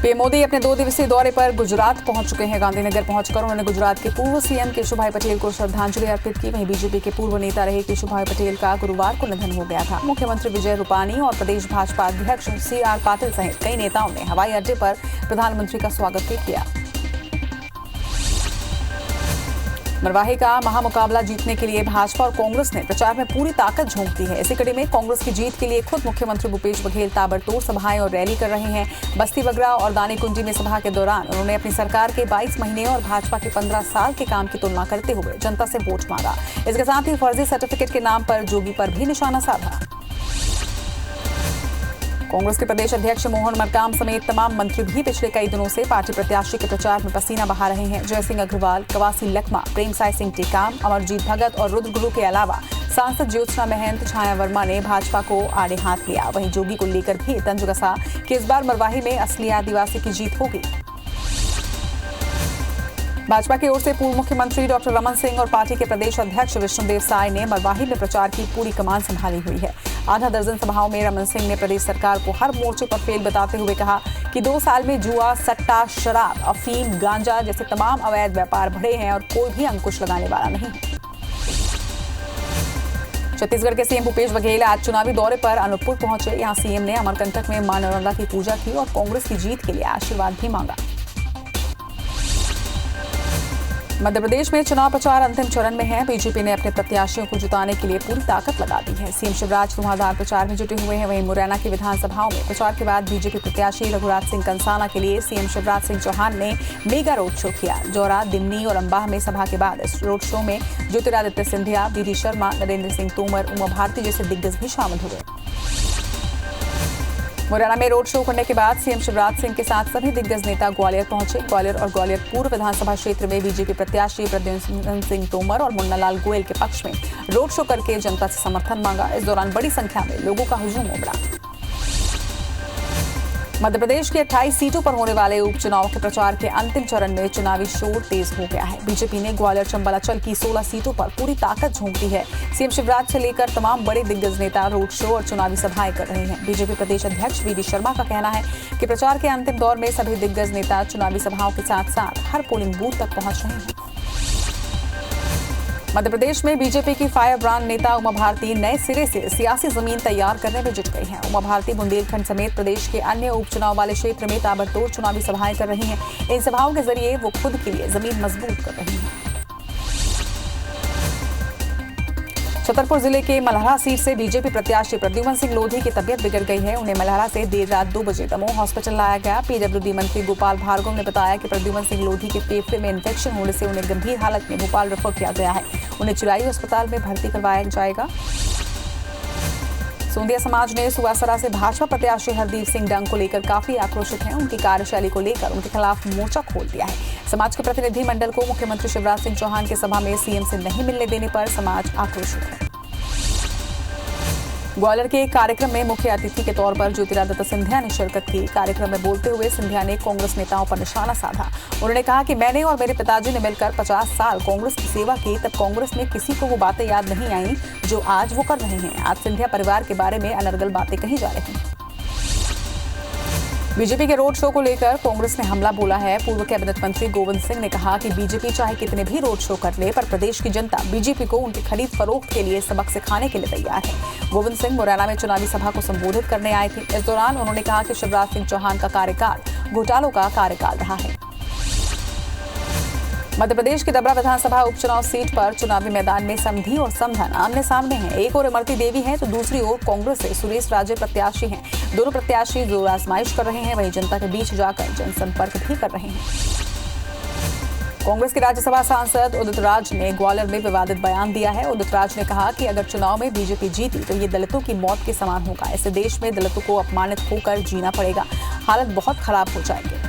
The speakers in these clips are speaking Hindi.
पीएम मोदी अपने 2 दिवसीय दौरे पर गुजरात पहुंच चुके हैं। गांधीनगर पहुंचकर उन्होंने गुजरात के पूर्व सीएम केशुभाई पटेल को श्रद्धांजलि अर्पित की। वहीं बीजेपी के पूर्व नेता रहे केशुभाई पटेल का गुरुवार को निधन हो गया था। मुख्यमंत्री विजय रूपानी और प्रदेश भाजपा अध्यक्ष CR पाटिल सहित कई नेताओं ने हवाई अड्डे पर प्रधानमंत्री का स्वागत भी किया। मरवाही का महामुकाबला जीतने के लिए भाजपा और कांग्रेस ने प्रचार में पूरी ताकत झोंक दी है। इसी कड़ी में कांग्रेस की जीत के लिए खुद मुख्यमंत्री भूपेश बघेल ताबड़तोड़ सभाएं और रैली कर रहे हैं। बस्ती बगरा और दानीकुंजी में सभा के दौरान उन्होंने अपनी सरकार के 22 महीने और भाजपा के 15 साल के काम की तुलना करते हुए जनता से वोट मांगा। इसके साथ ही फर्जी सर्टिफिकेट के नाम पर जोगी पर भी निशाना साधा। कांग्रेस के प्रदेश अध्यक्ष मोहन मरकाम समेत तमाम मंत्री भी पिछले कई दिनों से पार्टी प्रत्याशी के प्रचार में पसीना बहा रहे हैं। जय सिंह अग्रवाल, कवासी लखमा, प्रेम साय सिंह टेकाम, अमरजीत भगत और रुद्र गुरु के अलावा सांसद ज्योत्सना महंत, छाया वर्मा ने भाजपा को आड़े हाथ लिया। वहीं जोगी को लेकर भी तंज कसा कि इस बार मरवाही में असली आदिवासी की जीत होगी। भाजपा की ओर से पूर्व मुख्यमंत्री डॉक्टर रमन सिंह और पार्टी के प्रदेश अध्यक्ष विष्णुदेव साय ने मरवाही में प्रचार की पूरी कमान संभाली हुई है। आधा दर्जन सभाओं में रमन सिंह ने प्रदेश सरकार को हर मोर्चे पर फेल बताते हुए कहा कि 2 साल में जुआ, सट्टा, शराब, अफीम, गांजा जैसे तमाम अवैध व्यापार बढ़े हैं और कोई भी अंकुश लगाने वाला नहीं है। छत्तीसगढ़ के सीएम भूपेश बघेल आज चुनावी दौरे पर अनूपपुर पहुंचे। यहां सीएम ने अमरकंटक में मां नर्मदा की पूजा की और कांग्रेस की जीत के लिए आशीर्वाद भी मांगा। मध्य प्रदेश में चुनाव प्रचार अंतिम चरण में है। बीजेपी ने अपने प्रत्याशियों को जिताने के लिए पूरी ताकत लगा दी है। सीएम शिवराज धुआंधार प्रचार में जुटे हुए हैं। वहीं मुरैना की विधानसभाओं में प्रचार के बाद बीजेपी प्रत्याशी रघुराज सिंह कंसाना के लिए सीएम शिवराज सिंह चौहान ने मेगा रोड शो किया। जौरा, दिमनी और अंबाह में सभा के बाद इस रोड शो में ज्योतिरादित्य सिंधिया, BD शर्मा, नरेंद्र सिंह तोमर, उमा भारती जैसे दिग्गज भी शामिल हुए। मुरैना में रोड शो करने के बाद सीएम शिवराज सिंह के साथ सभी दिग्गज नेता ग्वालियर पहुंचे। ग्वालियर और ग्वालियर पूर्व विधानसभा क्षेत्र में बीजेपी प्रत्याशी प्रद्युम्न सिंह तोमर और मुन्नालाल गोयल के पक्ष में रोड शो करके जनता से समर्थन मांगा। इस दौरान बड़ी संख्या में लोगों का हुजूम उमड़ा। मध्य प्रदेश की 28 सीटों पर होने वाले उपचुनाव के प्रचार के अंतिम चरण में चुनावी शोर तेज हो गया है। बीजेपी ने ग्वालियर, चंबल, अंचल की 16 सीटों पर पूरी ताकत झोंक दी है। सीएम शिवराज से लेकर तमाम बड़े दिग्गज नेता रोड शो और चुनावी सभाएं कर रहे हैं। बीजेपी प्रदेश अध्यक्ष BD शर्मा का कहना है कि प्रचार के अंतिम दौर में सभी दिग्गज नेता चुनावी सभाओं के साथ साथ हर पोलिंग बूथ तक पहुंच रहे हैं। मध्य प्रदेश में बीजेपी की फायर ब्रांड नेता उमा भारती नए सिरे से सियासी जमीन तैयार करने में जुट गई हैं। उमा भारती बुंदेलखंड समेत प्रदेश के अन्य उपचुनाव वाले क्षेत्र में ताबड़तोड़ चुनावी सभाएं कर रही हैं। इन सभाओं के जरिए वो खुद के लिए जमीन मजबूत कर रही हैं। छतरपुर जिले के मल्हरा सीट से बीजेपी प्रत्याशी प्रद्युम्न सिंह लोधी की तबीयत बिगड़ गई है। उन्हें मल्हरा से देर रात 2 बजे दमोह हॉस्पिटल लाया गया। PWD मंत्री गोपाल भार्गव ने बताया कि प्रद्युम्न सिंह लोधी के फेफड़े में इन्फेक्शन होने से उन्हें गंभीर हालत में भोपाल रेफर किया गया है। उन्हें चिरायू अस्पताल में भर्ती करवाया जाएगा। सोंदिया समाज ने सुवासरा से भाजपा प्रत्याशी हरदीप सिंह डंग को लेकर काफी आक्रोशित हैं। उनकी कार्यशैली को लेकर उनके खिलाफ मोर्चा खोल दिया है। समाज के प्रतिनिधि मंडल को मुख्यमंत्री शिवराज सिंह चौहान के सभा में सीएम से नहीं मिलने देने पर समाज आक्रोशित है। ग्वालियर के एक कार्यक्रम में मुख्य अतिथि के तौर पर ज्योतिरादित्य सिंधिया ने शिरकत की। कार्यक्रम में बोलते हुए सिंधिया ने कांग्रेस नेताओं पर निशाना साधा। उन्होंने कहा कि मैंने और मेरे पिताजी ने मिलकर 50 साल कांग्रेस की सेवा की। तब कांग्रेस में किसी को वो बातें याद नहीं आई जो आज वो कर रहे हैं। आज सिंधिया परिवार के बारे में अनर्गल बातें कही जा रही हैं। बीजेपी के रोड शो को लेकर कांग्रेस ने हमला बोला है। पूर्व कैबिनेट मंत्री गोविंद सिंह ने कहा कि बीजेपी चाहे कितने भी रोड शो कर ले, पर प्रदेश की जनता बीजेपी को उनकी खरीद फरोख्त के लिए सबक सिखाने के लिए तैयार है। गोविंद सिंह मुरैना में चुनावी सभा को संबोधित करने आए थे। इस दौरान उन्होंने कहा कि शिवराज सिंह चौहान का कार्यकाल घोटालों का कार्यकाल रहा है। मध्य प्रदेश की डबरा विधानसभा उपचुनाव सीट पर चुनावी मैदान में समधी और समधन आमने सामने हैं। एक ओर इमरती देवी है तो दूसरी ओर कांग्रेस से सुरेश राजे प्रत्याशी हैं। दोनों प्रत्याशी जोर आजमाइश कर रहे हैं। वहीं जनता के बीच जाकर जनसंपर्क भी कर रहे हैं। कांग्रेस के राज्यसभा सांसद उदित राज ने ग्वालियर में विवादित बयान दिया है। उदित राज ने कहा कि अगर चुनाव में बीजेपी जीती तो ये दलितों की मौत के समान होगा। ऐसे देश में दलितों को अपमानित होकर जीना पड़ेगा। हालत बहुत खराब हो जाएंगे।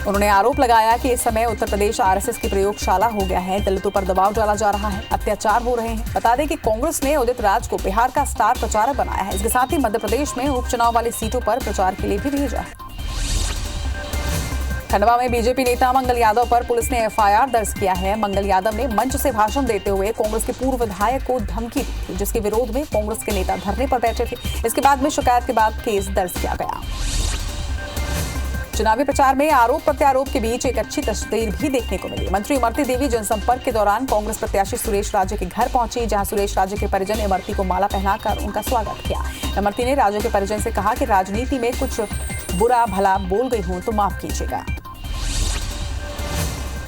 उन्होंने आरोप लगाया कि इस समय उत्तर प्रदेश RSS की प्रयोगशाला हो गया है। दलितों पर दबाव डाला जा रहा है, अत्याचार हो रहे हैं। बता दें कि कांग्रेस ने उदित राज को बिहार का स्टार प्रचारक बनाया है। इसके साथ ही मध्य प्रदेश में उपचुनाव वाली सीटों पर प्रचार के लिए भी भेजा है। खंडवा में बीजेपी नेता मंगल यादव पर पुलिस ने एफआईआर दर्ज किया है। मंगल यादव ने मंच से भाषण देते हुए कांग्रेस के पूर्व विधायक को धमकी दी, जिसके विरोध में कांग्रेस के नेता धरने पर बैठे थे। इसके बाद में शिकायत के बाद केस दर्ज किया गया। चुनावी प्रचार में आरोप प्रत्यारोप के बीच एक अच्छी तस्वीर भी देखने को मिली। मंत्री इमरती देवी जनसंपर्क के दौरान कांग्रेस प्रत्याशी सुरेश राजे के घर पहुंची, जहां सुरेश राजे के परिजन इमरती को माला पहनाकर उनका स्वागत किया। इमरती ने राजे के परिजन से कहा कि राजनीति में कुछ बुरा भला बोल गई हूं तो माफ कीजिएगा।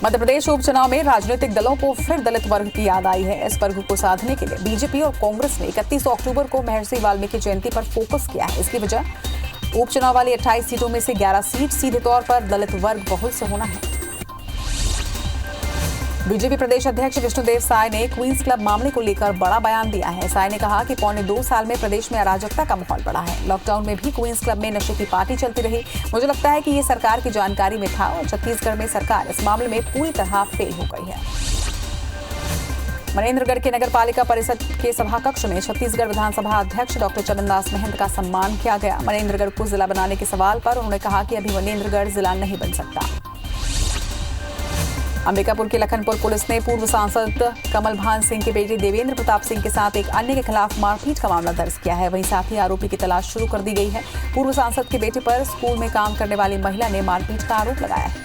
मध्य प्रदेश उपचुनाव में राजनीतिक दलों को फिर दलित वर्ग की याद आई है। इस वर्ग को साधने के लिए बीजेपी और कांग्रेस ने 31 अक्टूबर को महर्षि वाल्मीकि जयंती पर फोकस किया है। इसकी वजह उपचुनाव वाली 28 सीटों में से 11 सीट सीधे तौर पर दलित वर्ग बहुल से होना है। बीजेपी प्रदेश अध्यक्ष विष्णुदेव साय ने क्वींस क्लब मामले को लेकर बड़ा बयान दिया है। साय ने कहा कि पौने 2 साल में प्रदेश में अराजकता का माहौल बढ़ा है। लॉकडाउन में भी क्वींस क्लब में नशे की पार्टी चलती रही। मुझे लगता है कि ये सरकार की जानकारी में था और छत्तीसगढ़ में सरकार इस मामले में पूरी तरह फेल हो गई है। मनेन्द्रगढ़ के नगर पालिका परिषद के सभा कक्ष में छत्तीसगढ़ विधानसभा अध्यक्ष डॉक्टर चरणदास महंत का सम्मान किया गया। मनेन्द्रगढ़ को जिला बनाने के सवाल पर उन्होंने कहा कि अभी मनेन्द्रगढ़ जिला नहीं बन सकता। अंबिकापुर के लखनपुर पुलिस ने पूर्व सांसद कमल भान सिंह के बेटे देवेंद्र प्रताप सिंह के साथ एक अन्य के खिलाफ मारपीट का मामला दर्ज किया है। वहीं साथ ही आरोपी की तलाश शुरू कर दी गई है। पूर्व सांसद के बेटे पर स्कूल में काम करने वाली महिला ने मारपीट का आरोप लगाया है।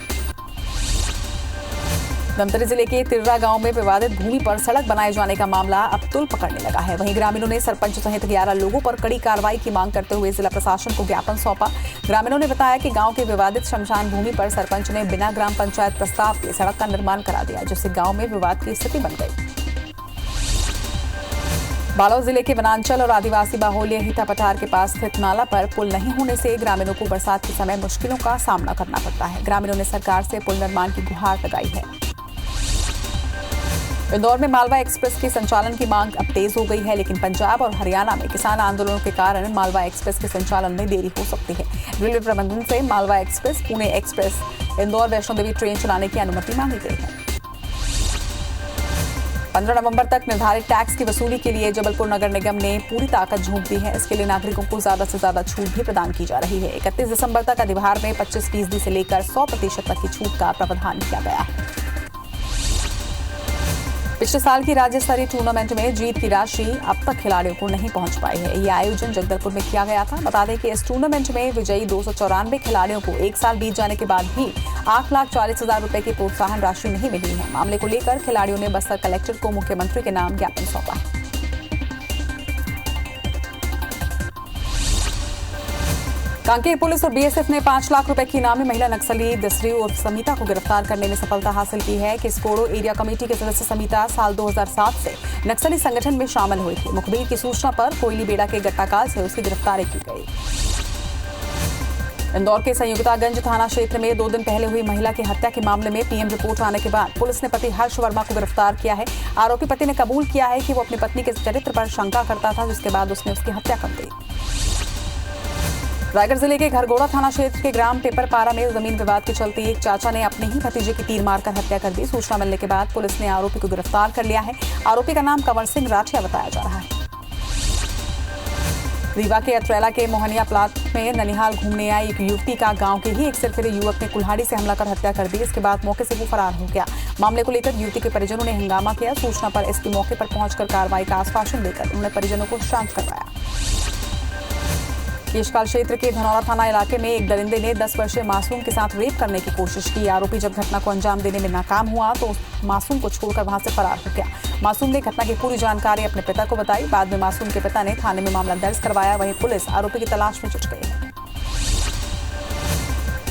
धमतरी जिले के तिर्रा गांव में विवादित भूमि पर सड़क बनाए जाने का मामला अब तुल पकड़ने लगा है। वहीं ग्रामीणों ने सरपंच सहित 11 लोगों पर कड़ी कार्रवाई की मांग करते हुए जिला प्रशासन को ज्ञापन सौंपा। ग्रामीणों ने बताया कि गांव के विवादित शमशान भूमि पर सरपंच ने बिना ग्राम पंचायत प्रस्ताव के सड़क का निर्माण करा दिया, जिससे गांव में विवाद की स्थिति बन गई। बालोद जिले के वनांचल और आदिवासी बाहुल्य हिता पठार के पास स्थित नाला पर पुल नहीं होने से ग्रामीणों को बरसात के समय मुश्किलों का सामना करना पड़ता है। ग्रामीणों ने सरकार से पुल निर्माण की गुहार लगाई है। इंदौर में मालवा एक्सप्रेस के संचालन की मांग अब तेज हो गई है, लेकिन पंजाब और हरियाणा में किसान आंदोलनों के कारण मालवा एक्सप्रेस के संचालन में देरी हो सकती है। रेलवे प्रबंधन से Malwa express, Pune express, Indore Vaishno Devi train चलाने की अनुमति मांगी गई है। 15 नवंबर तक निर्धारित टैक्स की वसूली के लिए जबलपुर नगर निगम ने पूरी ताकत झोंक दी है। इसके लिए नागरिकों को ज्यादा से ज्यादा छूट भी प्रदान की जा रही है। 31 दिसंबर तक अधिभार में 25% से लेकर 100% तक की छूट का प्रावधान किया गया है। पिछले साल की राज्य स्तरीय टूर्नामेंट में जीत की राशि अब तक खिलाड़ियों को नहीं पहुंच पाई है। यह आयोजन जगदलपुर में किया गया था। बता दें कि इस टूर्नामेंट में विजयी 294 खिलाड़ियों को 1 साल बीत जाने के बाद भी 8,40,000 रुपए की प्रोत्साहन राशि नहीं मिली है। मामले को लेकर खिलाड़ियों ने बस्तर कलेक्टर को मुख्यमंत्री के नाम ज्ञापन सौंपा। कांकेर पुलिस और बीएसएफ ने 5 लाख रुपए की इनामी महिला नक्सली दसरी उर्फ समिता को गिरफ्तार करने में सफलता हासिल की है। किस्कोड़ो एरिया कमेटी के सदस्य समिता साल 2007 से नक्सली संगठन में शामिल हुई थी। मुखबिर की सूचना पर कोयली बेड़ा के गट्टाकाल से उसकी गिरफ्तारी की गई। इंदौर के संयुक्तागंज थाना क्षेत्र में 2 दिन पहले हुई महिला की हत्या के मामले में पीएम रिपोर्ट आने के बाद पुलिस ने पति हर्ष वर्मा को गिरफ्तार किया है। आरोपी पति ने कबूल किया है कि वो अपनी पत्नी के चरित्र पर शंका करता था, जिसके बाद उसने उसकी हत्या कर दी। रायगढ़ जिले के घरगोड़ा थाना क्षेत्र के ग्राम पेपरपारा में जमीन विवाद के चलते एक चाचा ने अपने ही भतीजे की तीर मारकर हत्या कर दी। सूचना मिलने के बाद पुलिस ने आरोपी को गिरफ्तार कर लिया है। आरोपी का नाम कंवर सिंह राठिया बताया जा रहा है। रीवा के अतरेला के मोहनिया प्लाट में ननिहाल घूमने आई एक युवती का गांव के ही एक सिरफिरे युवक ने कुल्हाड़ी से हमला कर हत्या कर दी। इसके बाद मौके से वो फरार हो गया। मामले को लेकर युवती के परिजनों ने हंगामा किया। सूचना पर एसपी मौके पर पहुंचकर कार्रवाई का आश्वासन देकर उन्होंने परिजनों को शांत करवाया। केशकाल क्षेत्र के धनौरा थाना इलाके में एक दरिंदे ने 10 वर्षीय मासूम के साथ रेप करने की कोशिश की। आरोपी जब घटना को अंजाम देने में नाकाम हुआ तो मासूम को छोड़कर वहां से फरार हो गया। मासूम ने घटना की पूरी जानकारी अपने पिता को बताई। बाद में मासूम के पिता ने थाने में मामला दर्ज करवाया। वहीं पुलिस आरोपी की तलाश में जुट गई है।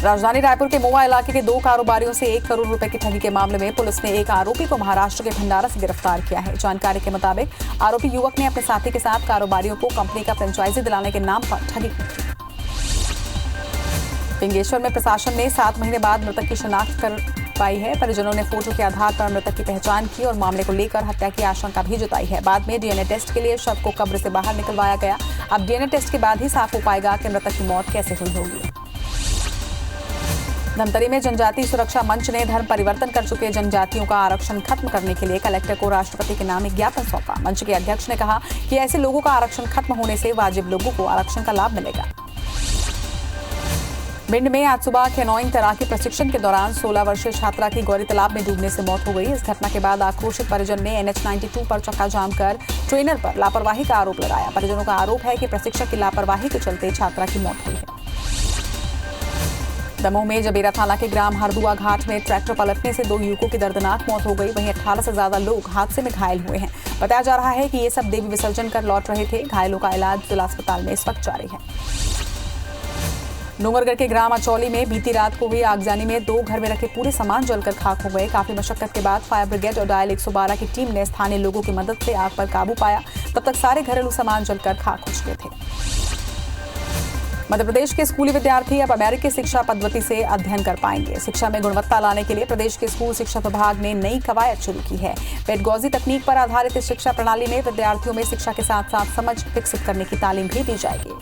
राजधानी रायपुर के मोवा इलाके के 2 कारोबारियों से 1 करोड़ रुपए की ठगी के मामले में पुलिस ने एक आरोपी को महाराष्ट्र के भंडारा से गिरफ्तार किया है। जानकारी के मुताबिक आरोपी युवक ने अपने साथी के साथ कारोबारियों को कंपनी का फ्रेंचाइजी दिलाने के नाम पर ठगी की थी। पिंगेश्वर में प्रशासन ने 7 महीने बाद मृतक की शिनाख्त कर पाई है। परिजनों ने फोटो के आधार पर मृतक की पहचान की और मामले को लेकर हत्या की आशंका भी जताई है। बाद में डीएनए टेस्ट के लिए शव को कब्र से बाहर निकलवाया गया। अब डीएनए टेस्ट के बाद ही साफ हो पाएगा कि मृतक की मौत कैसे हुई होगी। धमतरी में जनजातीय सुरक्षा मंच ने धर्म परिवर्तन कर चुके जनजातियों का आरक्षण खत्म करने के लिए कलेक्टर को राष्ट्रपति के नाम एक ज्ञापन सौंपा। मंच के अध्यक्ष ने कहा कि ऐसे लोगों का आरक्षण खत्म होने से वाजिब लोगों को आरक्षण का लाभ मिलेगा। भिंड में आज सुबह कैनोइंग तैराकी प्रशिक्षण के दौरान 16 वर्षीय छात्रा की गौरी तालाब में डूबने से मौत हो गई। इस घटना के बाद आक्रोशित परिजन ने NH 92 पर चक्का जाम कर ट्रेनर पर लापरवाही का आरोप लगाया। परिजनों का आरोप है कि प्रशिक्षक की लापरवाही के चलते छात्रा की मौत हुई है। दमोह में जबेरा थाना के ग्राम हरदुआ घाट में ट्रैक्टर पलटने से 2 युवकों की दर्दनाक मौत हो गई। वहीं 18 से ज्यादा लोग हादसे में घायल हुए हैं। बताया जा रहा है कि ये सब देवी विसर्जन कर लौट रहे थे। घायलों का इलाज जिला अस्पताल में इस वक्त जारी है। डोंगरगढ़ के ग्राम अचौली में बीती रात को हुई आगजनी में 2 घर में रखे पूरे सामान जलकर खाक हो गए। काफी मशक्कत के बाद फायर ब्रिगेड और डायल 112 की टीम ने स्थानीय लोगों की मदद से आग पर काबू पाया। तब तक सारे घरेलू सामान जलकर खाक हो चुके थे। मध्य प्रदेश के स्कूली विद्यार्थी अब अमेरिकी शिक्षा पद्धति से अध्ययन कर पाएंगे। शिक्षा में गुणवत्ता लाने के लिए प्रदेश के स्कूल शिक्षा विभाग ने नई कवायद शुरू की है। पेडगॉजी तकनीक पर आधारित इस शिक्षा प्रणाली में विद्यार्थियों में शिक्षा के साथ साथ समझ विकसित करने की तालीम भी दी जाएगी।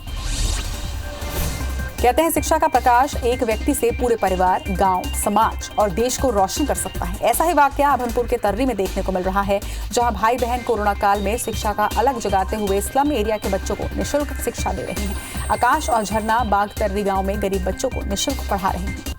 कहते हैं शिक्षा का प्रकाश एक व्यक्ति से पूरे परिवार, गांव, समाज और देश को रोशन कर सकता है। ऐसा ही वाकया अभनपुर के तर्री में देखने को मिल रहा है, जहां भाई बहन कोरोना काल में शिक्षा का अलग जगाते हुए स्लम एरिया के बच्चों को निःशुल्क शिक्षा दे रहे हैं। आकाश और झरना बाग तर्री गांव में गरीब बच्चों को निःशुल्क पढ़ा रहे हैं।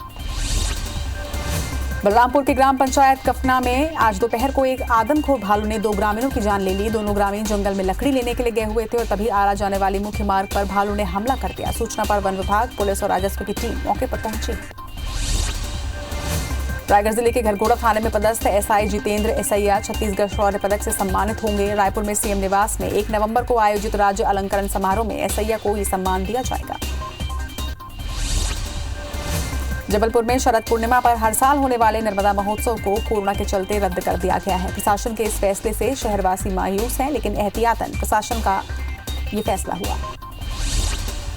बलरामपुर के ग्राम पंचायत कफना में आज दोपहर को एक आदमखोर भालू ने 2 ग्रामीणों की जान ले ली। दोनों ग्रामीण जंगल में लकड़ी लेने के लिए गए हुए थे और तभी आरा जाने वाली मुख्य मार्ग पर भालू ने हमला कर दिया। सूचना पर वन विभाग, पुलिस और राजस्व की टीम मौके पर पहुंची। रायगढ़ जिले के घरघोड़ा थाने में पदस्थ SI जितेंद्र एसैया छत्तीसगढ़ शौर्य पदक से सम्मानित होंगे। रायपुर में CM निवास में 1 नवंबर को आयोजित राज्य अलंकरण समारोह में एसैया को ये सम्मान दिया जाएगा। जबलपुर में शरद पूर्णिमा पर हर साल होने वाले नर्मदा महोत्सव को कोरोना के चलते रद्द कर दिया गया है। प्रशासन के इस फैसले से शहरवासी मायूस हैं, लेकिन एहतियातन प्रशासन का ये फैसला हुआ।